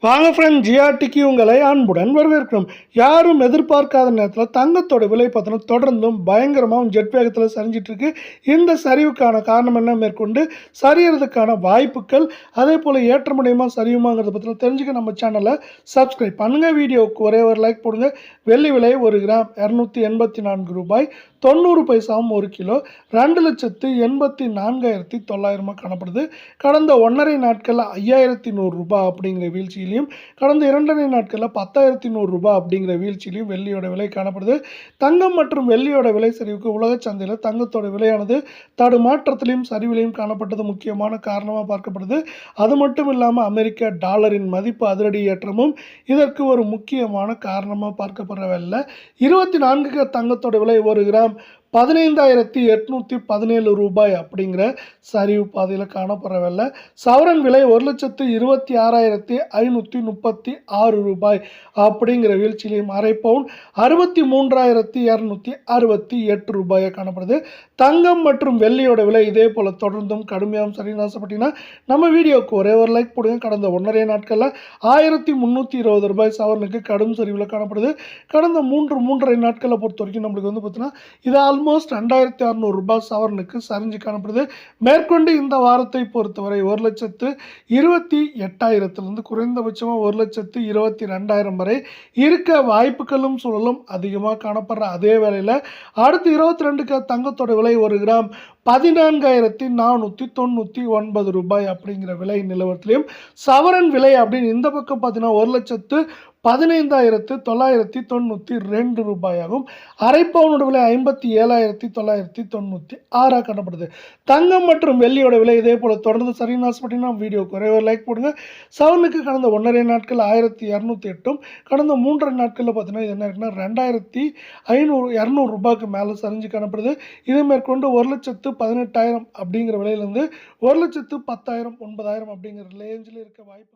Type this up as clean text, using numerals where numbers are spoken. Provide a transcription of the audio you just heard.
வாங்க ஃப்ரெண்ட், ஜிஆர்டிக்கு உங்களை அன்புடன் வரவேற்கிறோம். யாரும் எதிர்பார்க்காத நேரத்தில் தங்கத்தோட விலை பார்த்தோன்னா தொடர்ந்தும் பயங்கரமாகவும் ஜெட் வேகத்தில் சரிஞ்சிட்டு இருக்கு. இந்த சரிவுக்கான காரணம் என்ன, மேற்கொண்டு சரியறதுக்கான வாய்ப்புகள், அதே போல் ஏற்றமுடையமா சரியுமாங்கிறத பற்றி தெரிஞ்சுக்க நம்ம சேனலை சப்ஸ்கிரைப் பண்ணுங்கள். வீடியோவுக்கு ஒரே ஒரு லைக் போடுங்க. வெள்ளி விலை 1 கிராம் 284 ரூபாய் 90 பைசாவும் 1 கிலோ 2,84,900 காணப்படுது. கடந்த 1.5 நாட்களில் 5,100 ரூபாய் அப்படிங்கிற வீழ்ச்சியிலையும், கடந்த 2.5 நாட்களில் 10,100 ரூபாய் அப்படிங்கிற வீழ்ச்சியிலையும் வெள்ளியோட விலை காணப்படுது. தங்கம் மற்றும் வெள்ளியோட விலை சரிவுக்கு உலக சந்தையில் தங்கத்தோட விலையானது தடுமாற்றத்திலையும் சரிவிலையும் காணப்பட்டது முக்கியமான காரணமாக பார்க்கப்படுது. அது மட்டும் இல்லாமல் அமெரிக்க டாலரின் மதிப்பு அதிரடி ஏற்றமும் இதற்கு ஒரு முக்கியமான காரணமாக பார்க்கப்படுறவில்லை. 24 தங்கத்தோட விலை 1 கிராம் 15,817 ரூபாய் அப்படிங்கிற சரிவு பாதையில் காணப்படவில்லை. சவரன் விலை 1,26,536 ரூபாய் அப்படிங்கிற வீழ்ச்சியிலையும், அரை பவுன் 63,268 ரூபாயாக காணப்படுது. தங்கம் மற்றும் வெள்ளியோட விலை இதே போல் தொடர்ந்தும் கடுமையாகவும் சரின்னு ஆசைப்பட்டீங்கன்னா நம்ம வீடியோவுக்கு ஒரே ஒரு லைக் போடுங்க. கடந்த 1.5 நாட்களில் 1,320 ரூபாய் சவரனுக்கு கடும் சரிவில் காணப்படுது. கடந்த 3.5 நாட்களை பொறுத்த வரைக்கும் நம்மளுக்கு பார்த்தீங்கன்னா இது ஆல்மோஸ்ட் 2,600 ரூபாய் சவரனுக்கு சரிஞ்சு காணப்படுது. மேற்கொண்டு இந்த வாரத்தை பொறுத்தவரை 1,28,000 குறைந்தபட்சமாக 1,22,000 வரை இருக்க வாய்ப்புகளும் சூழலும் அதிகமாக காணப்படுற அதே வேளையில் அடுத்து 22 தங்கத்தோட விலை 1 கிராம் 14,499 ரூபாய் அப்படிங்கிற விலை நிலவரத்திலையும், சவரன் விலை அப்படின்னு இந்த பக்கம் பார்த்தீங்கன்னா 1,15,992 ரூபாயாகும். அரை பவுனோட விலை 57,996 காணப்படுது. தங்கம் மற்றும் வெள்ளியோட விலை இதே போல தொடர்ந்து சரின்னு ஆசைப்பட்டீங்கன்னா வீடியோக்கு ஒரே ஒரு லைக் போடுங்க. சவரனுக்கு கடந்த 1.5 நாட்கள் 1,208, கடந்த 3.5 நாட்களில் பார்த்தீங்கன்னா இது என்ன இருக்குன்னா 2,200 ரூபாய்க்கு மேலே சரிஞ்சு காணப்படுது. இது மேற்கொண்டு 1,18,000 அப்படிங்கிற விலையிலேருந்து 1,10,000 9,000 அப்படிங்கிற ரேஞ்சில் இருக்க வாய்ப்பு